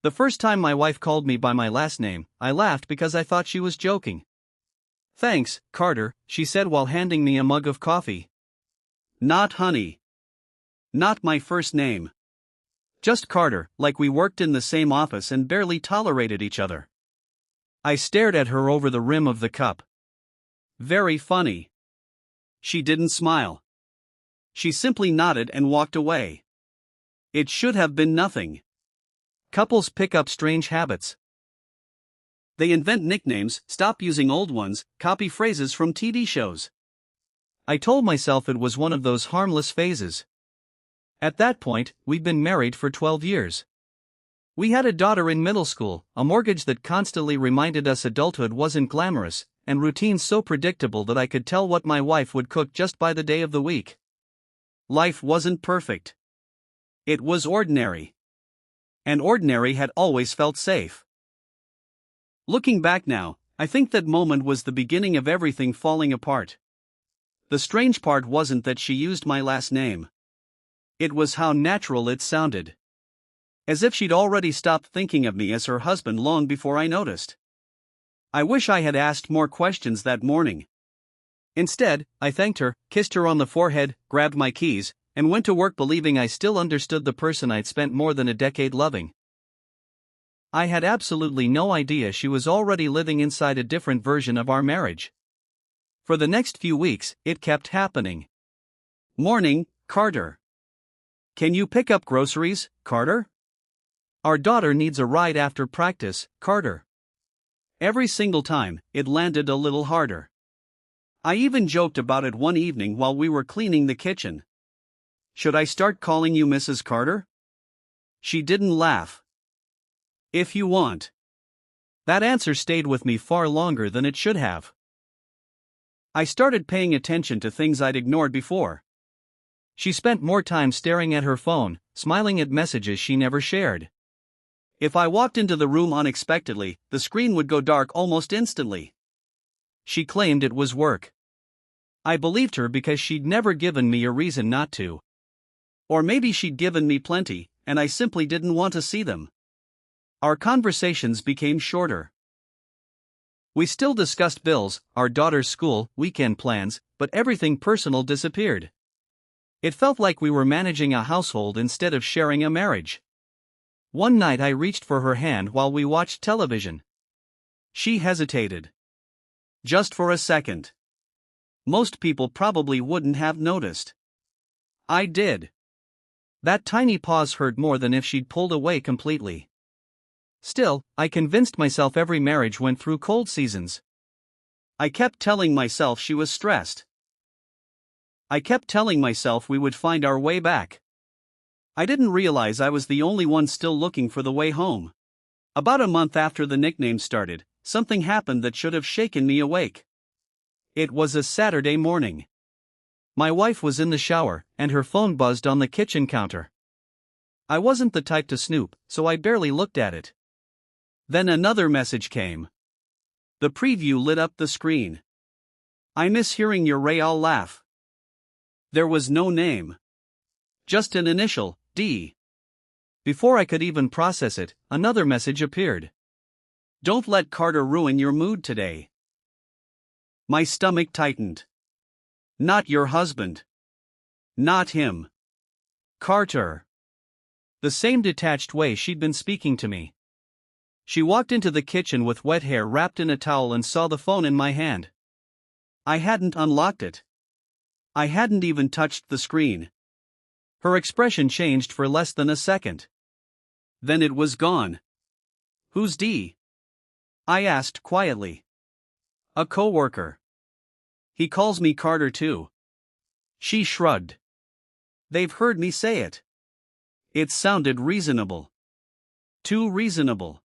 The first time my wife called me by my last name, I laughed because I thought she was joking. "Thanks, Carter," she said while handing me a mug of coffee. "Not honey. Not my first name. Just Carter, like we worked in the same office and barely tolerated each other." I stared at her over the rim of the cup. "Very funny." She didn't smile. She simply nodded and walked away. It should have been nothing. Couples pick up strange habits. They invent nicknames, stop using old ones, copy phrases from TV shows. I told myself it was one of those harmless phases. At that point, we'd been married for 12 years. We had a daughter in middle school, a mortgage that constantly reminded us adulthood wasn't glamorous, and routines so predictable that I could tell what my wife would cook just by the day of the week. Life wasn't perfect. It was ordinary. And ordinary had always felt safe. Looking back now, I think that moment was the beginning of everything falling apart. The strange part wasn't that she used my last name. It was how natural it sounded. As if she'd already stopped thinking of me as her husband long before I noticed. I wish I had asked more questions that morning. Instead, I thanked her, kissed her on the forehead, grabbed my keys, and went to work believing I still understood the person I'd spent more than a decade loving. I had absolutely no idea she was already living inside a different version of our marriage. For the next few weeks, it kept happening. "Morning, Carter. Can you pick up groceries, Carter? Our daughter needs a ride after practice, Carter." Every single time, it landed a little harder. I even joked about it one evening while we were cleaning the kitchen. "Should I start calling you Mrs. Carter?" She didn't laugh. "If you want." That answer stayed with me far longer than it should have. I started paying attention to things I'd ignored before. She spent more time staring at her phone, smiling at messages she never shared. If I walked into the room unexpectedly, the screen would go dark almost instantly. She claimed it was work. I believed her because she'd never given me a reason not to. Or maybe she'd given me plenty, and I simply didn't want to see them. Our conversations became shorter. We still discussed bills, our daughter's school, weekend plans, but everything personal disappeared. It felt like we were managing a household instead of sharing a marriage. One night I reached for her hand while we watched television. She hesitated. Just for a second. Most people probably wouldn't have noticed. I did. That tiny pause hurt more than if she'd pulled away completely. Still, I convinced myself every marriage went through cold seasons. I kept telling myself she was stressed. I kept telling myself we would find our way back. I didn't realize I was the only one still looking for the way home. About a month after the nickname started, something happened that should have shaken me awake. It was a Saturday morning. My wife was in the shower, and her phone buzzed on the kitchen counter. I wasn't the type to snoop, so I barely looked at it. Then another message came. The preview lit up the screen. "I miss hearing your Betrayal laugh." There was no name. Just an initial, D. Before I could even process it, another message appeared. "Don't let Carter ruin your mood today." My stomach tightened. Not your husband. Not him. Carter. The same detached way she'd been speaking to me. She walked into the kitchen with wet hair wrapped in a towel and saw the phone in my hand. I hadn't unlocked it. I hadn't even touched the screen. Her expression changed for less than a second. Then it was gone. "Who's D?" I asked quietly. "A coworker. He calls me Carter too." She shrugged. "They've heard me say it." It sounded reasonable. Too reasonable.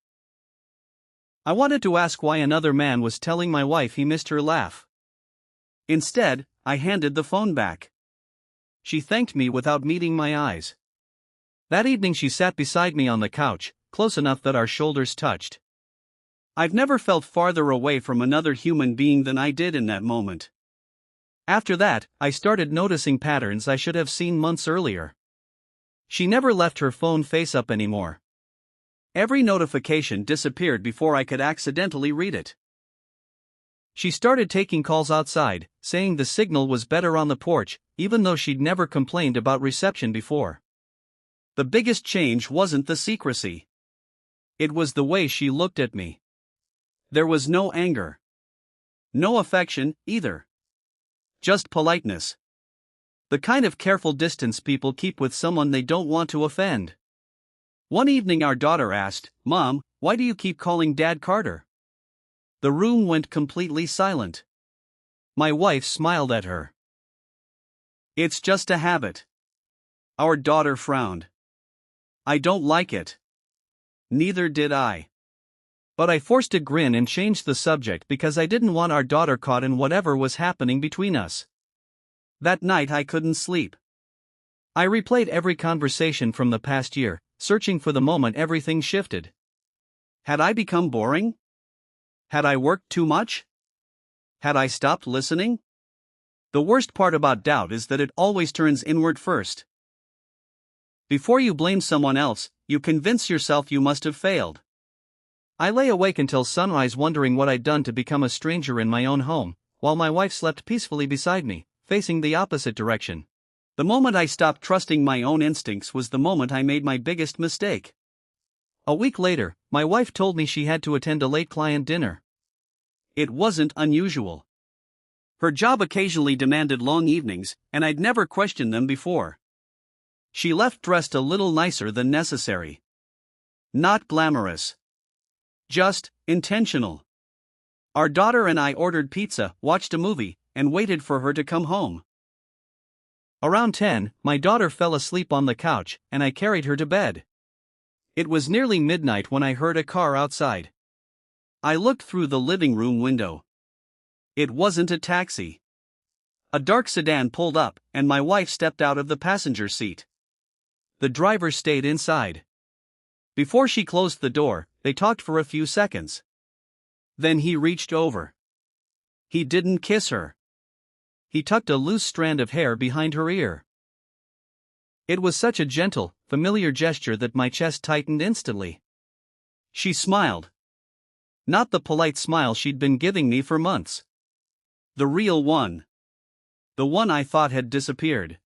I wanted to ask why another man was telling my wife he missed her laugh. Instead, I handed the phone back. She thanked me without meeting my eyes. That evening she sat beside me on the couch, close enough that our shoulders touched. I've never felt farther away from another human being than I did in that moment. After that, I started noticing patterns I should have seen months earlier. She never left her phone face up anymore. Every notification disappeared before I could accidentally read it. She started taking calls outside, saying the signal was better on the porch, even though she'd never complained about reception before. The biggest change wasn't the secrecy. It was the way she looked at me. There was no anger. No affection, either. Just politeness. The kind of careful distance people keep with someone they don't want to offend. One evening our daughter asked, "Mom, why do you keep calling Dad Carter?" The room went completely silent. My wife smiled at her. "It's just a habit." Our daughter frowned. "I don't like it." Neither did I. But I forced a grin and changed the subject because I didn't want our daughter caught in whatever was happening between us. That night I couldn't sleep. I replayed every conversation from the past year, searching for the moment everything shifted. Had I become boring? Had I worked too much? Had I stopped listening? The worst part about doubt is that it always turns inward first. Before you blame someone else, you convince yourself you must have failed. I lay awake until sunrise wondering what I'd done to become a stranger in my own home, while my wife slept peacefully beside me, facing the opposite direction. The moment I stopped trusting my own instincts was the moment I made my biggest mistake. A week later, my wife told me she had to attend a late client dinner. It wasn't unusual. Her job occasionally demanded long evenings, and I'd never questioned them before. She left dressed a little nicer than necessary. Not glamorous. Just intentional. Our daughter and I ordered pizza, watched a movie, and waited for her to come home. Around 10, my daughter fell asleep on the couch, and I carried her to bed. It was nearly midnight when I heard a car outside. I looked through the living room window. It wasn't a taxi. A dark sedan pulled up, and my wife stepped out of the passenger seat. The driver stayed inside. Before she closed the door, they talked for a few seconds. Then he reached over. He didn't kiss her. He tucked a loose strand of hair behind her ear. It was such a gentle, familiar gesture that my chest tightened instantly. She smiled. Not the polite smile she'd been giving me for months. The real one. The one I thought had disappeared.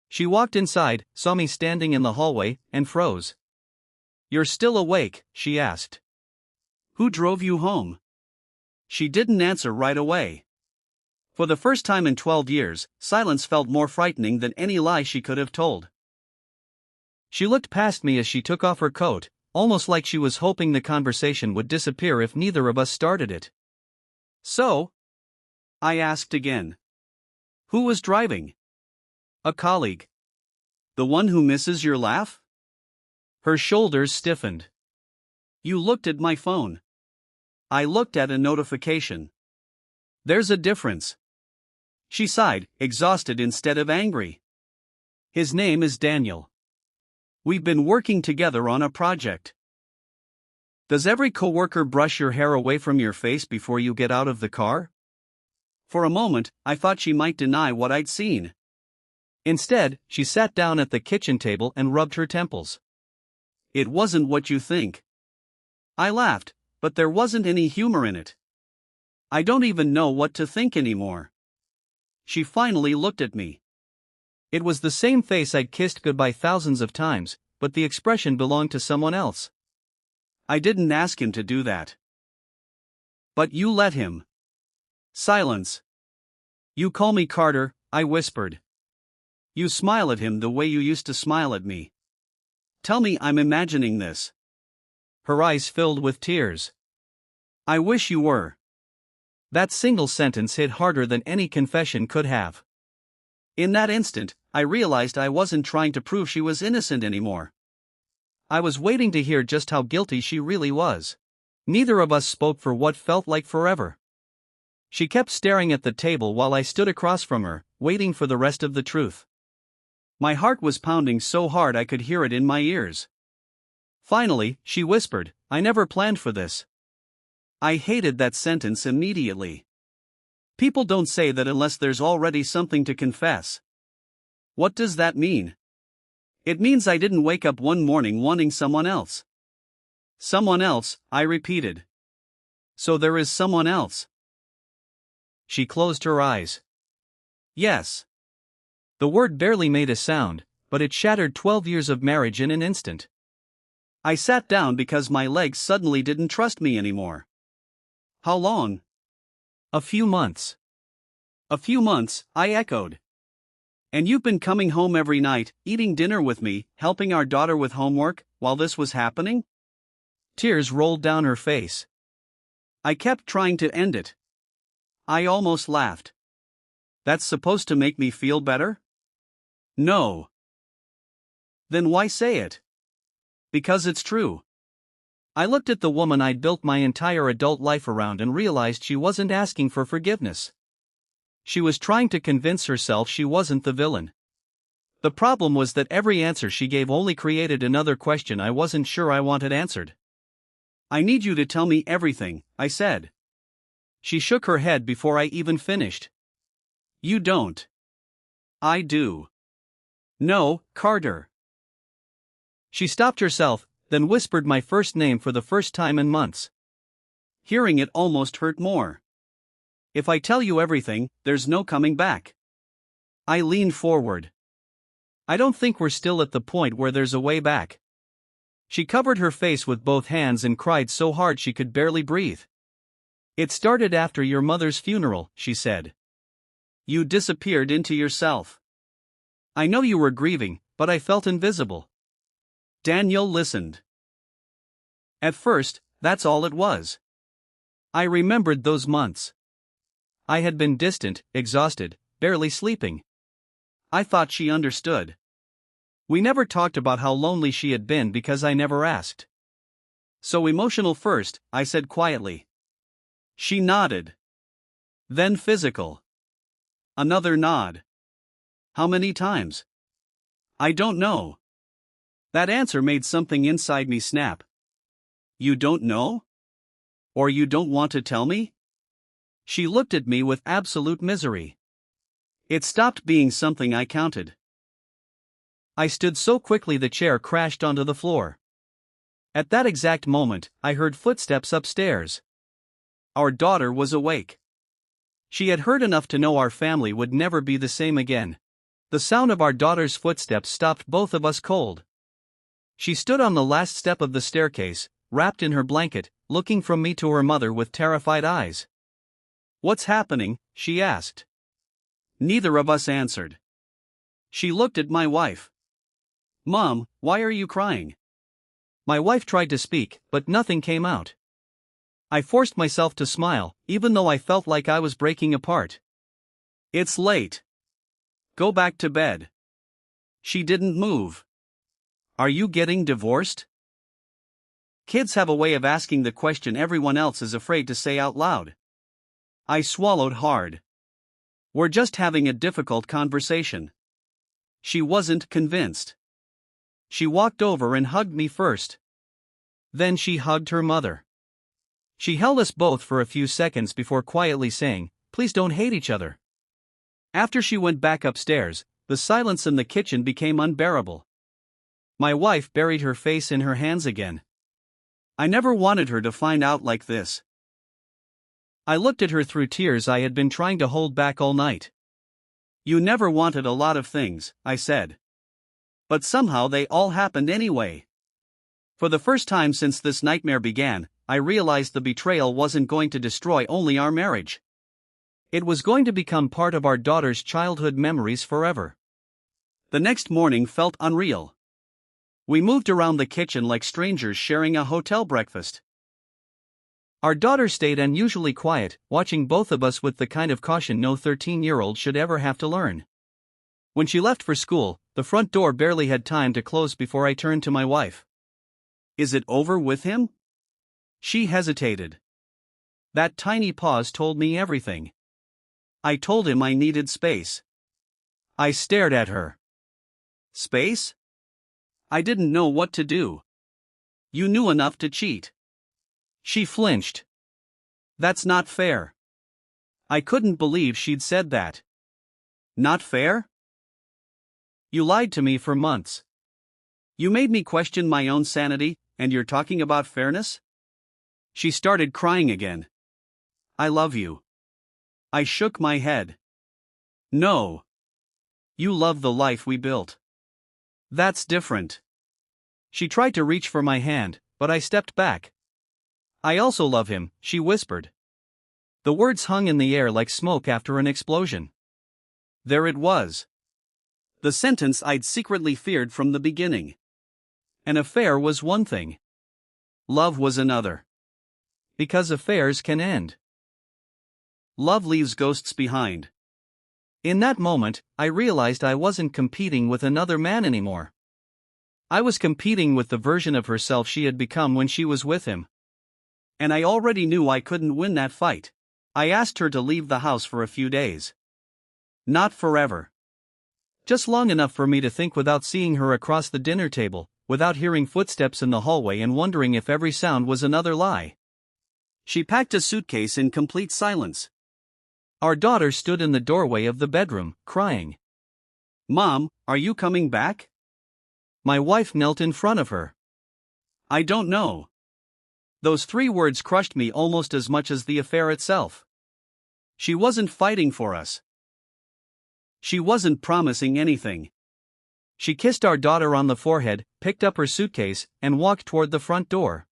She walked inside, saw me standing in the hallway, and froze. "You're still awake?" she asked. "Who drove you home?" She didn't answer right away. For the first time in 12 years, silence felt more frightening than any lie she could have told. She looked past me as she took off her coat, almost like she was hoping the conversation would disappear if neither of us started it. "So?" I asked again. "Who was driving?" "A colleague." "The one who misses your laugh?" Her shoulders stiffened. "You looked at my phone." "I looked at a notification." "There's a difference." She sighed, exhausted instead of angry. "His name is Daniel. We've been working together on a project." "Does every coworker brush your hair away from your face before you get out of the car?" For a moment, I thought she might deny what I'd seen. Instead, she sat down at the kitchen table and rubbed her temples. "It wasn't what you think." I laughed, but there wasn't any humor in it. "I don't even know what to think anymore." She finally looked at me. It was the same face I'd kissed goodbye thousands of times, but the expression belonged to someone else. "I didn't ask him to do that." "But you let him." Silence. "You call me Carter," I whispered. "You smile at him the way you used to smile at me. Tell me I'm imagining this." Her eyes filled with tears. "I wish you were." That single sentence hit harder than any confession could have. In that instant, I realized I wasn't trying to prove she was innocent anymore. I was waiting to hear just how guilty she really was. Neither of us spoke for what felt like forever. She kept staring at the table while I stood across from her, waiting for the rest of the truth. My heart was pounding so hard I could hear it in my ears. Finally, she whispered, "I never planned for this." I hated that sentence immediately. People don't say that unless there's already something to confess. What does that mean? It means I didn't wake up one morning wanting someone else. Someone else, I repeated. So there is someone else. She closed her eyes. Yes. The word barely made a sound, but it shattered 12 years of marriage in an instant. I sat down because my legs suddenly didn't trust me anymore. How long? A few months. A few months, I echoed. And you've been coming home every night, eating dinner with me, helping our daughter with homework, while this was happening? Tears rolled down her face. I kept trying to end it. I almost laughed. That's supposed to make me feel better? No. Then why say it? Because it's true. I looked at the woman I'd built my entire adult life around and realized she wasn't asking for forgiveness. She was trying to convince herself she wasn't the villain. The problem was that every answer she gave only created another question I wasn't sure I wanted answered. I need you to tell me everything, I said. She shook her head before I even finished. You don't. I do. No, Carter. She stopped herself, then whispered my first name for the first time in months. Hearing it almost hurt more. If I tell you everything, there's no coming back. I leaned forward. I don't think we're still at the point where there's a way back. She covered her face with both hands and cried so hard she could barely breathe. It started after your mother's funeral, she said. You disappeared into yourself. I know you were grieving, but I felt invisible. Daniel listened. At first, that's all it was. I remembered those months. I had been distant, exhausted, barely sleeping. I thought she understood. We never talked about how lonely she had been because I never asked. So emotional first, I said quietly. She nodded. Then physical. Another nod. How many times? I don't know. That answer made something inside me snap. You don't know? Or you don't want to tell me? She looked at me with absolute misery. It stopped being something I counted. I stood so quickly the chair crashed onto the floor. At that exact moment, I heard footsteps upstairs. Our daughter was awake. She had heard enough to know our family would never be the same again. The sound of our daughter's footsteps stopped both of us cold. She stood on the last step of the staircase, wrapped in her blanket, looking from me to her mother with terrified eyes. What's happening? She asked. Neither of us answered. She looked at my wife. Mom, why are you crying? My wife tried to speak, but nothing came out. I forced myself to smile, even though I felt like I was breaking apart. It's late. Go back to bed. She didn't move. Are you getting divorced? Kids have a way of asking the question everyone else is afraid to say out loud. I swallowed hard. We're just having a difficult conversation. She wasn't convinced. She walked over and hugged me first. Then she hugged her mother. She held us both for a few seconds before quietly saying, "Please don't hate each other." After she went back upstairs, the silence in the kitchen became unbearable. My wife buried her face in her hands again. I never wanted her to find out like this. I looked at her through tears I had been trying to hold back all night. You never wanted a lot of things, I said. But somehow they all happened anyway. For the first time since this nightmare began, I realized the betrayal wasn't going to destroy only our marriage. It was going to become part of our daughter's childhood memories forever. The next morning felt unreal. We moved around the kitchen like strangers sharing a hotel breakfast. Our daughter stayed unusually quiet, watching both of us with the kind of caution no 13-year-old should ever have to learn. When she left for school, the front door barely had time to close before I turned to my wife. Is it over with him? She hesitated. That tiny pause told me everything. I told him I needed space. I stared at her. Space? I didn't know what to do. You knew enough to cheat. She flinched. That's not fair. I couldn't believe she'd said that. Not fair? You lied to me for months. You made me question my own sanity, And you're talking about fairness? She started crying again. I love you. I shook my head. No. You love the life we built. That's different. She tried to reach for my hand, but I stepped back. I also love him, she whispered. The words hung in the air like smoke after an explosion. There it was. The sentence I'd secretly feared from the beginning. An affair was one thing. Love was another. Because affairs can end. Love leaves ghosts behind. In that moment, I realized I wasn't competing with another man anymore. I was competing with the version of herself she had become when she was with him. And I already knew I couldn't win that fight. I asked her to leave the house for a few days. Not forever. Just long enough for me to think without seeing her across the dinner table, without hearing footsteps in the hallway and wondering if every sound was another lie. She packed a suitcase in complete silence. Our daughter stood in the doorway of the bedroom, crying. Mom, are you coming back? My wife knelt in front of her. I don't know. Those 3 words crushed me almost as much as the affair itself. She wasn't fighting for us. She wasn't promising anything. She kissed our daughter on the forehead, picked up her suitcase, and walked toward the front door.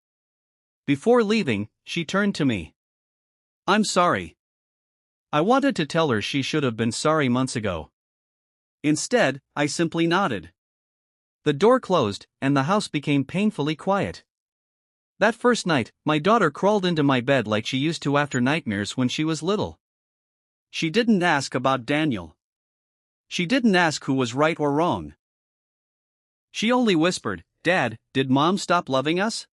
Before leaving, she turned to me. I'm sorry. I wanted to tell her she should have been sorry months ago. Instead, I simply nodded. The door closed, and the house became painfully quiet. That first night, my daughter crawled into my bed like she used to after nightmares when she was little. She didn't ask about Daniel. She didn't ask who was right or wrong. She only whispered, Dad, did Mom stop loving us?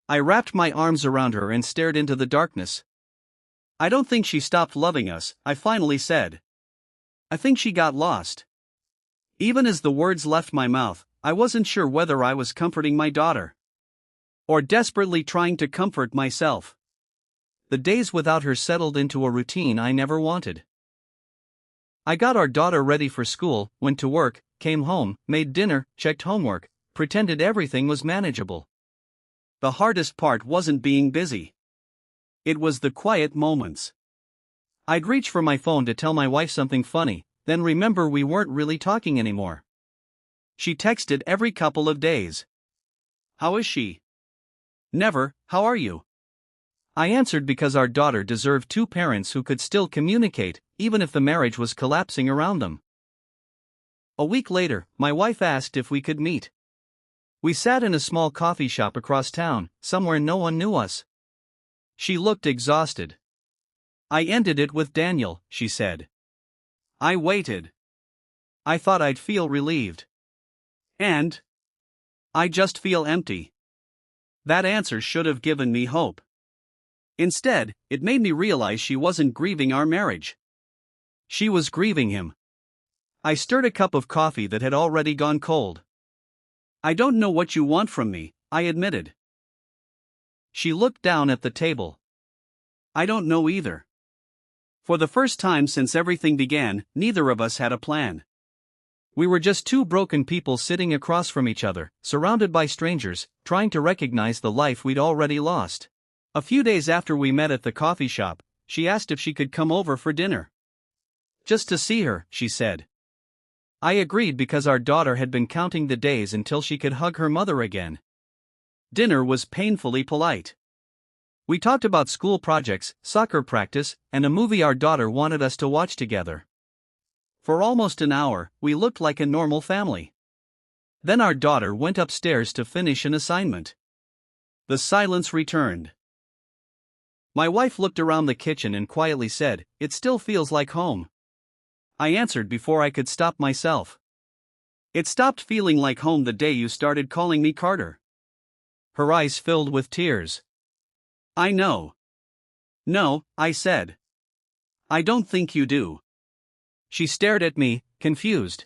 I wrapped my arms around her and stared into the darkness. I don't think she stopped loving us, I finally said. I think she got lost. Even as the words left my mouth, I wasn't sure whether I was comforting my daughter or desperately trying to comfort myself. The days without her settled into a routine I never wanted. I got our daughter ready for school, went to work, came home, made dinner, checked homework, pretended everything was manageable. The hardest part wasn't being busy. It was the quiet moments. I'd reach for my phone to tell my wife something funny, then remember we weren't really talking anymore. She texted every couple of days. How is she? Never, how are you? I answered because our daughter deserved 2 parents who could still communicate, even if the marriage was collapsing around them. A week later, my wife asked if we could meet. We sat in a small coffee shop across town, somewhere no one knew us. She looked exhausted. I ended it with Daniel, she said. I waited. I thought I'd feel relieved. And I just feel empty. That answer should have given me hope. Instead, it made me realize she wasn't grieving our marriage. She was grieving him. I stirred a cup of coffee that had already gone cold. I don't know what you want from me, I admitted. She looked down at the table. I don't know either. For the first time since everything began, neither of us had a plan. We were just 2 broken people sitting across from each other, surrounded by strangers, trying to recognize the life we'd already lost. A few days after we met at the coffee shop, she asked if she could come over for dinner. Just to see her, she said. I agreed because our daughter had been counting the days until she could hug her mother again. Dinner was painfully polite. We talked about school projects, soccer practice, and a movie our daughter wanted us to watch together. For almost an hour, we looked like a normal family. Then our daughter went upstairs to finish an assignment. The silence returned. My wife looked around the kitchen and quietly said, "It still feels like home." I answered before I could stop myself. "It stopped feeling like home the day you started calling me Carter." Her eyes filled with tears. "I know." "No," I said. "I don't think you do." She stared at me, confused.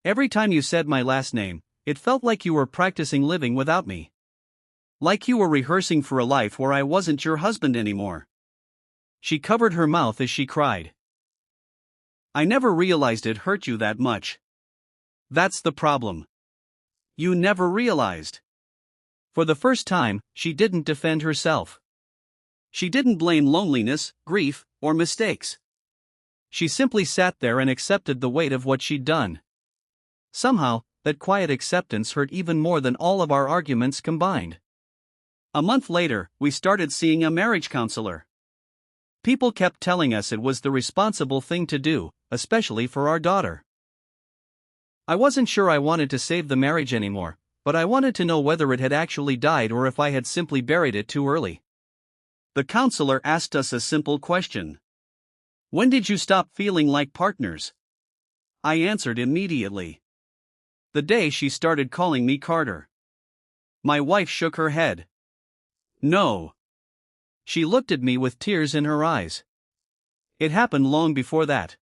"Every time you said my last name, it felt like you were practicing living without me. Like you were rehearsing for a life where I wasn't your husband anymore." She covered her mouth as she cried. "I never realized it hurt you that much. That's the problem. You never realized. For the first time, she didn't defend herself. She didn't blame loneliness, grief, or mistakes. She simply sat there and accepted the weight of what she'd done. Somehow, that quiet acceptance hurt even more than all of our arguments combined. A month later, we started seeing a marriage counselor. People kept telling us it was the responsible thing to do, especially for our daughter. I wasn't sure I wanted to save the marriage anymore, but I wanted to know whether it had actually died or if I had simply buried it too early. The counselor asked us a simple question. When did you stop feeling like partners? I answered immediately. The day she started calling me Carter. My wife shook her head. No. She looked at me with tears in her eyes. It happened long before that.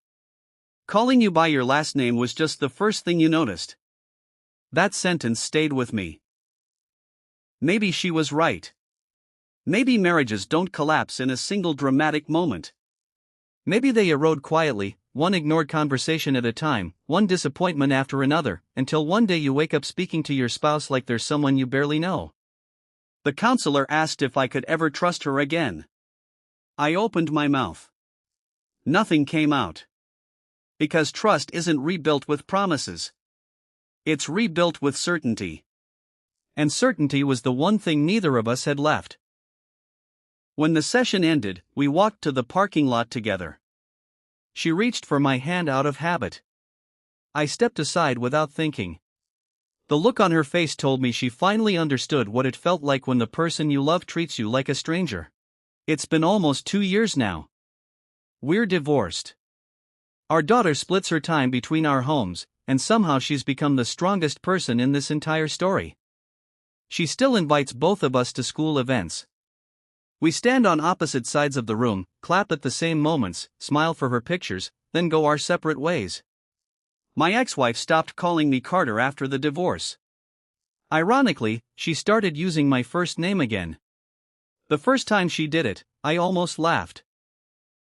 Calling you by your last name was just the first thing you noticed. That sentence stayed with me. Maybe she was right. Maybe marriages don't collapse in a single dramatic moment. Maybe they erode quietly, one ignored conversation at a time, one disappointment after another, until one day you wake up speaking to your spouse like they're someone you barely know. The counselor asked if I could ever trust her again. I opened my mouth. Nothing came out. Because trust isn't rebuilt with promises. It's rebuilt with certainty. And certainty was the one thing neither of us had left. When the session ended, we walked to the parking lot together. She reached for my hand out of habit. I stepped aside without thinking. The look on her face told me she finally understood what it felt like when the person you love treats you like a stranger. It's been almost 2 years now. We're divorced. Our daughter splits her time between our homes, and somehow she's become the strongest person in this entire story. She still invites both of us to school events. We stand on opposite sides of the room, clap at the same moments, smile for her pictures, then go our separate ways. My ex-wife stopped calling me Carter after the divorce. Ironically, she started using my first name again. The first time she did it, I almost laughed.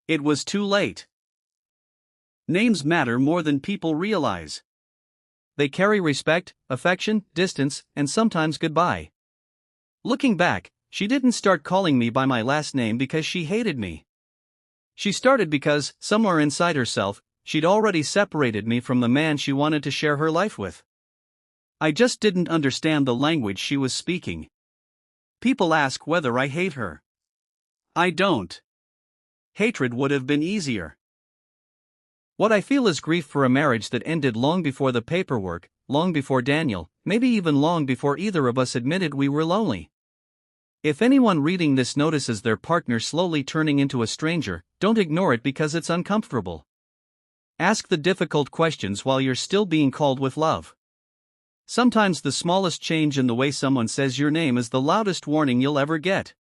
It was too late. Names matter more than people realize. They carry respect, affection, distance, and sometimes goodbye. Looking back, she didn't start calling me by my last name because she hated me. She started because, somewhere inside herself, she'd already separated me from the man she wanted to share her life with. I just didn't understand the language she was speaking. People ask whether I hate her. I don't. Hatred would have been easier. What I feel is grief for a marriage that ended long before the paperwork, long before Daniel, maybe even long before either of us admitted we were lonely. If anyone reading this notices their partner slowly turning into a stranger, don't ignore it because it's uncomfortable. Ask the difficult questions while you're still being called with love. Sometimes the smallest change in the way someone says your name is the loudest warning you'll ever get.